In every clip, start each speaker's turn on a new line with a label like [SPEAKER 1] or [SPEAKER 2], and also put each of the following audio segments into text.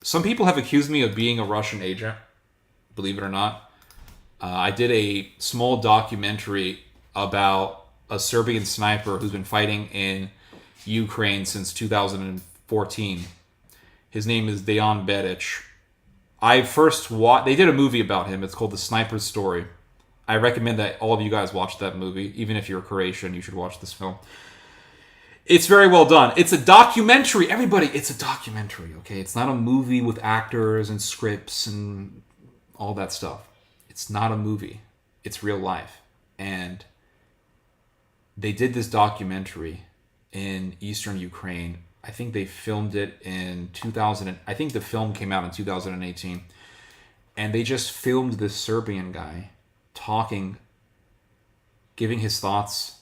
[SPEAKER 1] Some people have accused me of being a Russian agent, believe it or not. I did a small documentary about a Serbian sniper who's been fighting in Ukraine since 2014. His name is Dejan Bedic. I first watched. They did a movie about him. It's called The Sniper's Story. I recommend that all of you guys watch that movie. Even if you're Croatian, you should watch this film. It's very well done. It's a documentary. Everybody, it's a documentary, okay? It's not a movie with actors and scripts and all that stuff. It's not a movie. It's real life. And they did this documentary in eastern Ukraine. I think they filmed it in 2000. I think the film came out in 2018. And they just filmed this Serbian guy talking, giving his thoughts,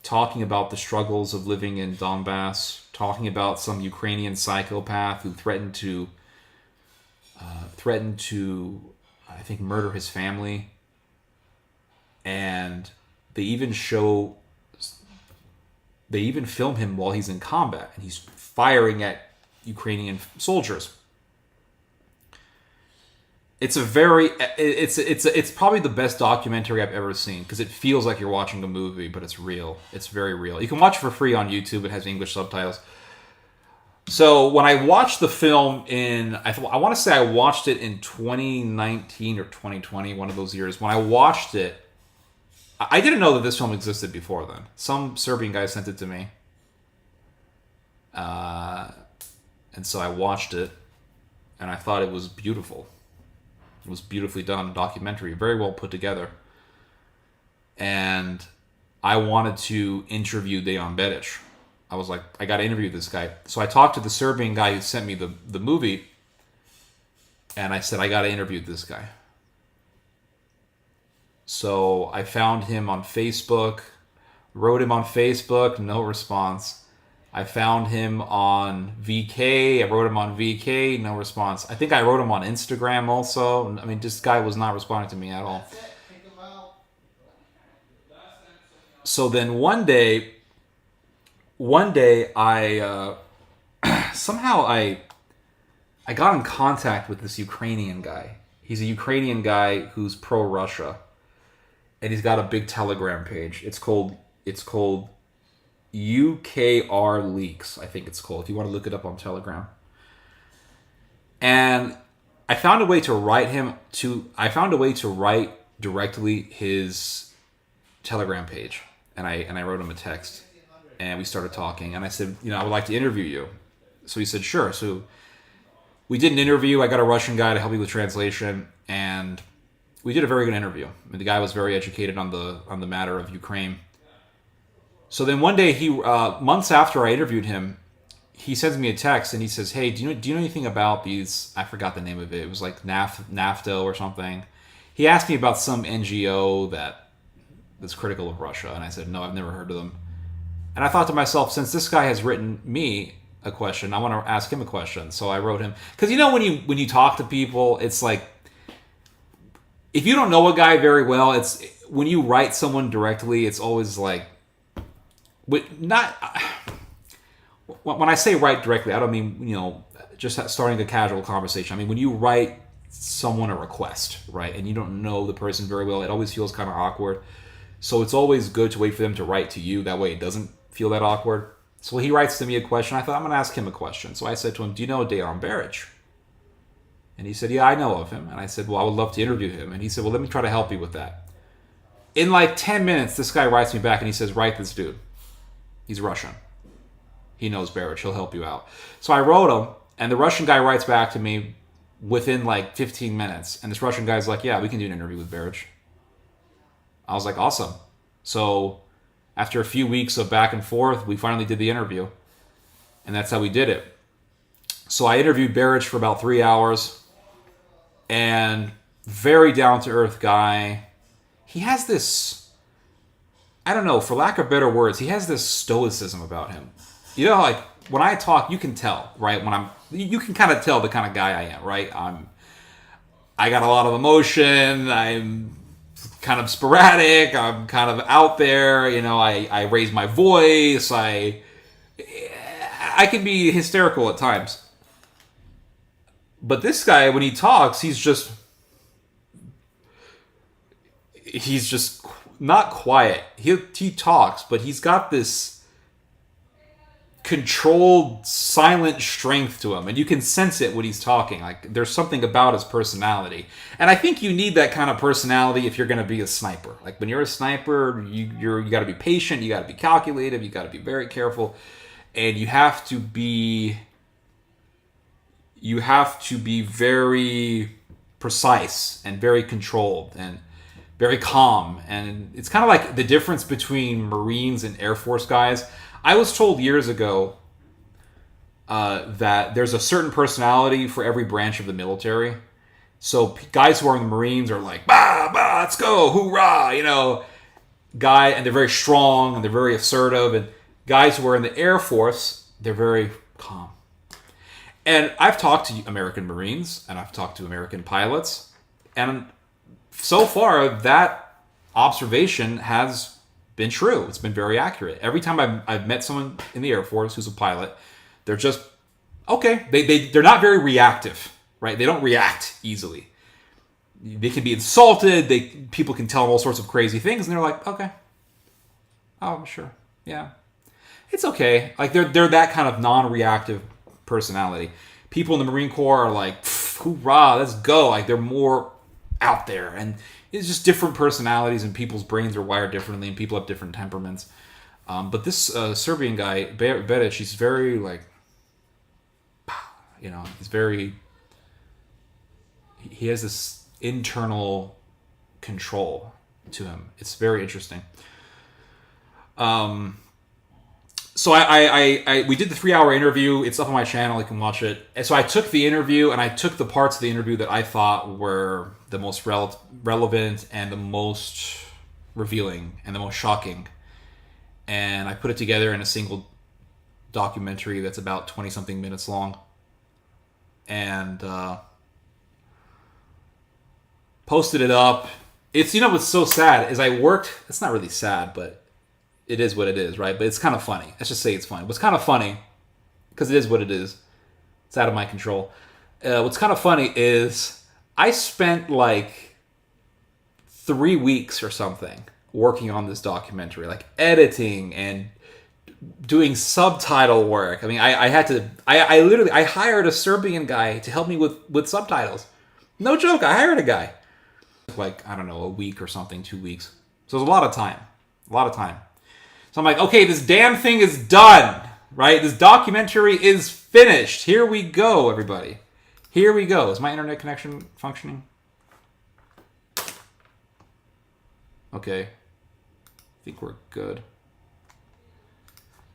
[SPEAKER 1] talking about the struggles of living in Donbass, talking about some Ukrainian psychopath who threatened to, I think, murder his family. And they even film him while he's in combat and he's firing at Ukrainian soldiers. It's probably the best documentary I've ever seen because it feels like you're watching a movie, but it's real. It's very real. You can watch it for free on YouTube. It has English subtitles. So when I watched the film I want to say I watched it in 2019 or 2020, one of those years. When I watched it, I didn't know that this film existed before then. Some Serbian guy sent it to me. And so I watched it, and I thought it was beautiful. It was beautifully done, documentary, very well put together. And I wanted to interview Dejan Bedic. I was like, I got to interview this guy. So I talked to the Serbian guy who sent me the movie, and I said, I got to interview this guy. So I found him on Facebook, wrote him on Facebook, no response. I found him on VK. I wrote him on VK, no response. I think I wrote him on Instagram also. I mean, this guy was not responding to me at all. So then one day I somehow I got in contact with this Ukrainian guy. He's a Ukrainian guy who's pro-Russia, and he's got a big Telegram page. It's called UKR Leaks, I think it's called, if you want to look it up on Telegram. And I found a way to write directly his Telegram page. And I wrote him a text. And we started talking. And I said, I would like to interview you. So he said, sure. So we did an interview. I got a Russian guy to help me with translation. And we did a very good interview. The guy was very educated on the matter of Ukraine. So then one day, months after I interviewed him, he sends me a text and he says, "Hey, do you know anything about these?" I forgot the name of it. It was like NAFTA or something. He asked me about some NGO that's critical of Russia, and I said, "No, I've never heard of them." And I thought to myself, since this guy has written me a question, I want to ask him a question. So I wrote him, because when you talk to people, it's like, if you don't know a guy very well, it's when you write someone directly, it's always like. Not when I say write directly, I don't mean just starting a casual conversation. I mean when you write someone a request, right, and you don't know the person very well, it always feels kind of awkward. So it's always good to wait for them to write to you. That way it doesn't feel that awkward. So he writes to me a question. I thought, I'm going to ask him a question. So I said to him, "Do you know Dejan Bedic?" And he said, "Yeah, I know of him." And I said, "Well, I would love to interview him." And he said, "Well, let me try to help you with that." In like 10 minutes, this guy writes me back and he says, "Write this dude. He's Russian. He knows Beric. He'll help you out." So I wrote him, and the Russian guy writes back to me within like 15 minutes. And this Russian guy's like, "Yeah, we can do an interview with Beric." I was like, awesome. So after a few weeks of back and forth, we finally did the interview. And that's how we did it. So I interviewed Beric for about 3 hours. And very down-to-earth guy. He has this... I don't know, for lack of better words, he has this stoicism about him. Like when I talk, you can tell, right? You can kind of tell the kind of guy I am, right? I got a lot of emotion. I'm kind of sporadic. I'm kind of out there. I raise my voice. I can be hysterical at times. But this guy, when he talks, he's just not quiet. He talks, but he's got this controlled, silent strength to him, and you can sense it when he's talking. Like there's something about his personality, and I think you need that kind of personality if you're going to be a sniper. Like when you're a sniper, you got to be patient, you got to be calculative, you got to be very careful, and you have to be very precise and very controlled and very calm. And it's kind of like the difference between Marines and Air Force guys. I was told years ago that there's a certain personality for every branch of the military. So guys who are in the Marines are like, bah, bah, let's go, hoorah, and they're very strong and they're very assertive. And guys who are in the Air Force, they're very calm. And I've talked to American Marines and I've talked to American pilots. And so far, that observation has been true. It's been very accurate. Every time I've met someone in the Air Force who's a pilot, they're just okay. They're not very reactive, right? They don't react easily. They can be insulted. People can tell them all sorts of crazy things, and they're like, okay, oh sure, yeah, it's okay. Like they're that kind of non-reactive personality. People in the Marine Corps are like, hoorah, let's go. Like they're more out there, and it's just different personalities, and people's brains are wired differently, and people have different temperaments. But this Serbian guy, Beric, he's very like, he's very. He has this internal control to him. It's very interesting. So we did the 3-hour interview. It's up on my channel. You can watch it. And so I took the interview and I took the parts of the interview that I thought were the most relevant and the most revealing and the most shocking. And I put it together in a single documentary that's about 20-something minutes long. And posted it up. It's, what's so sad is it's not really sad, but it is what it is, right? But it's kind of funny. Let's just say it's funny. What's kind of funny, because it is what it is, it's out of my control. What's kind of funny is I spent like 3 weeks or something working on this documentary, like editing and doing subtitle work. I mean, I hired a Serbian guy to help me with subtitles. No joke, I hired a guy. Like, I don't know, a week or something, 2 weeks. So it was a lot of time. So I'm like, okay, this damn thing is done, right? This documentary is finished. Here we go, everybody. Here we go. Is my internet connection functioning? Okay. I think we're good.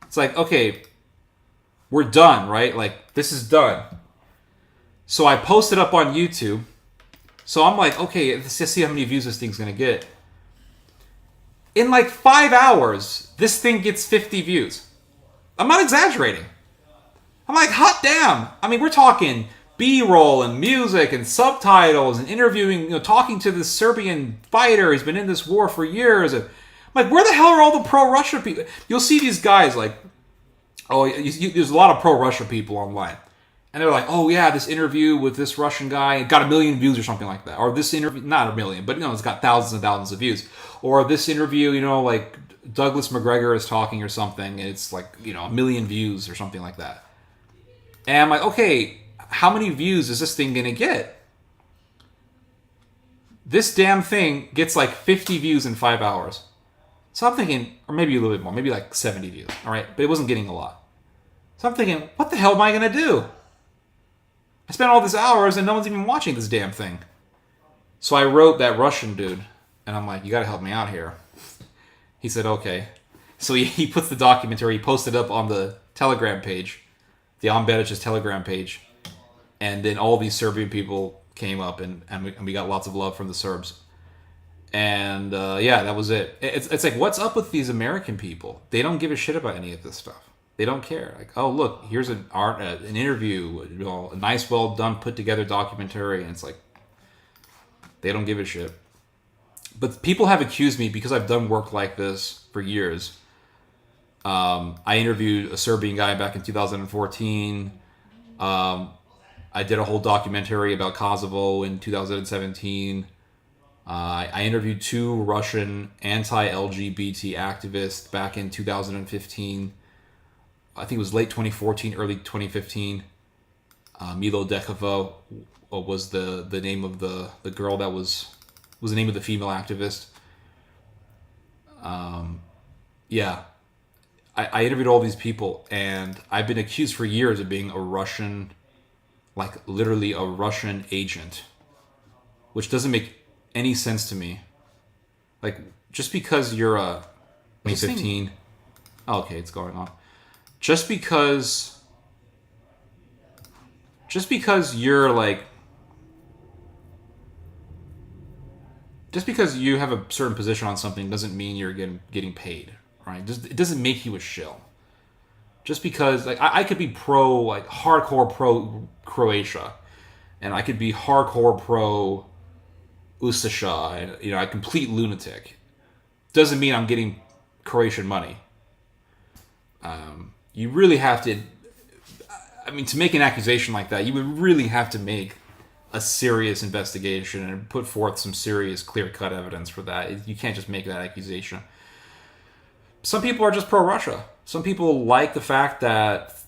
[SPEAKER 1] It's like, okay, we're done, right? Like, this is done. So I posted up on YouTube. So I'm like, okay, let's just see how many views this thing's going to get. In like 5 hours, this thing gets 50 views. I'm not exaggerating. I'm like, hot damn. I mean, we're talking B-roll and music and subtitles and interviewing, talking to this Serbian fighter. He's been in this war for years. And I'm like, where the hell are all the pro-Russia people? You'll see these guys like, there's a lot of pro-Russia people online. And they're like, oh yeah, this interview with this Russian guy, it got 1 million views or something like that. Or this interview, not 1 million, but it's got thousands and thousands of views. Or this interview, like Douglas McGregor is talking or something, and it's like, 1 million views or something like that. And I'm like, okay, how many views is this thing going to get? This damn thing gets like 50 views in 5 hours. So I'm thinking, or maybe a little bit more, maybe like 70 views, all right? But it wasn't getting a lot. So I'm thinking, what the hell am I going to do? I spent all these hours and no one's even watching this damn thing. So I wrote that Russian dude, and I'm like, you got to help me out here. He said, okay. So he puts the documentary, he posted up on the Telegram page, the Beric's Telegram page, and then all these Serbian people came up, and we got lots of love from the Serbs. And that was it. It's like, what's up with these American people? They don't give a shit about any of this stuff. They don't care. Like, oh look, here's an interview, a nice, well done, put together documentary, and it's like they don't give a shit. But people have accused me, because I've done work like this for years. I interviewed a Serbian guy back in 2014. I I did a whole documentary about Kosovo in 2017. I interviewed 2 Russian anti-LGBT activists back in 2015. I think it was late 2014, early 2015. Milo Dekova was the name of the girl that was the name of the female activist. Yeah, I interviewed all these people, and I've been accused for years of being a Russian, like literally a Russian agent, which doesn't make any sense to me. Like, just because you're a May 15. Oh, okay, it's going on. Just because you're like, just because you have a certain position on something doesn't mean you're getting paid, right? It doesn't make you a shill. Just because, like, I could be hardcore pro Croatia, and I could be hardcore pro Ustasha, and a complete lunatic. Doesn't mean I'm getting Croatian money. You really have to. I mean, to make an accusation like that, you would really have to make a serious investigation and put forth some serious, clear-cut evidence for that. You can't just make that accusation. Some people are just pro-Russia. Some people like the fact that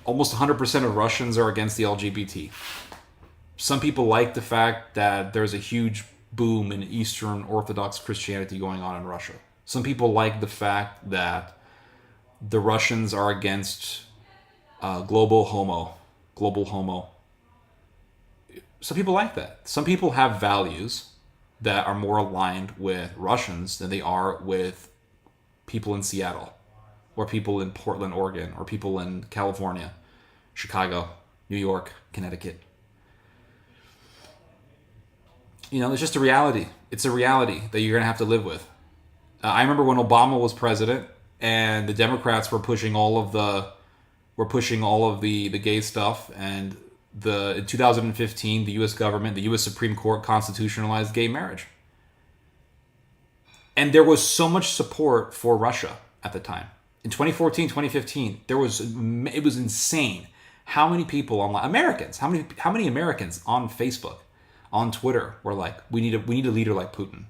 [SPEAKER 1] almost 100% of Russians are against the LGBT. Some people like the fact that there's a huge boom in Eastern Orthodox Christianity going on in Russia. Some people like the fact that the Russians are against global homo. Some people like that. Some people have values that are more aligned with Russians than they are with people in Seattle, or people in Portland, Oregon, or people in California, Chicago, New York, Connecticut. It's just a reality. It's a reality that you're going to have to live with. I remember when Obama was president and the Democrats were pushing all of the gay stuff, and in 2015 the US government, the US Supreme Court constitutionalized gay marriage. And there was so much support for Russia at the time. In 2014, 2015, it was insane how many people online, Americans, how many Americans on Facebook, on Twitter were like, we need a leader like Putin.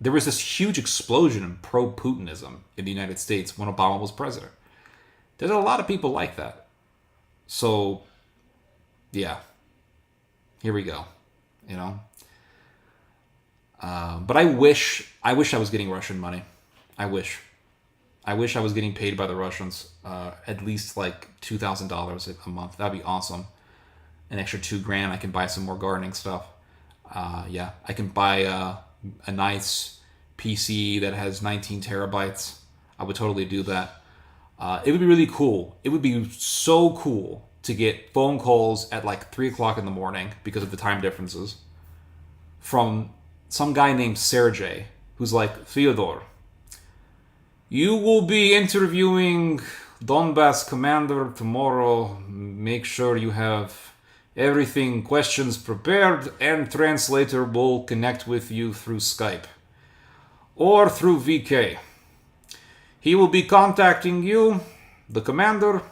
[SPEAKER 1] There was this huge explosion in pro-Putinism in the United States when Obama was president. There's a lot of people like that. So, yeah, here we go. But I wish I was getting Russian money. I wish I was getting paid by the Russians at least like $2,000 a month. That'd be awesome. An extra $2,000, I can buy some more gardening stuff. I can buy a nice PC that has 19 terabytes. I would totally do that. It would be really cool. It would be so cool to get phone calls at like 3 o'clock in the morning because of the time differences from some guy named Sergey, who's like, Fyodor, you will be interviewing Donbass commander tomorrow. Make sure you have everything, questions prepared, and translator will connect with you through Skype or through VK. He will be contacting you, the commander,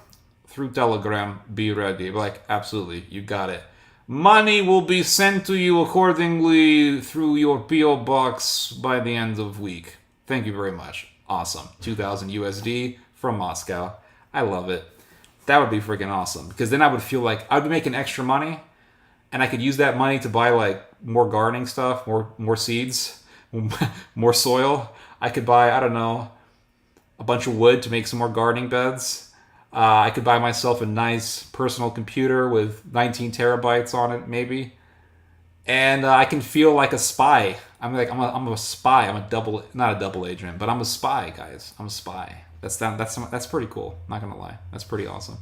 [SPEAKER 1] through Telegram. Be ready. Like, absolutely, you got it. Money will be sent to you accordingly through your PO box by the end of week. Thank you very much. Awesome. 2,000 USD from Moscow. I love it. That would be freaking awesome, because then I would feel like I would be making extra money, and I could use that money to buy like more gardening stuff, more seeds, more soil. I could buy, I don't know, a bunch of wood to make some more gardening beds. I could buy myself a nice personal computer with 19 terabytes on it, maybe, and I can feel like a spy. I'm a spy. I'm not a double agent, but I'm a spy, guys. I'm a spy. That's pretty cool. Not gonna lie, that's pretty awesome.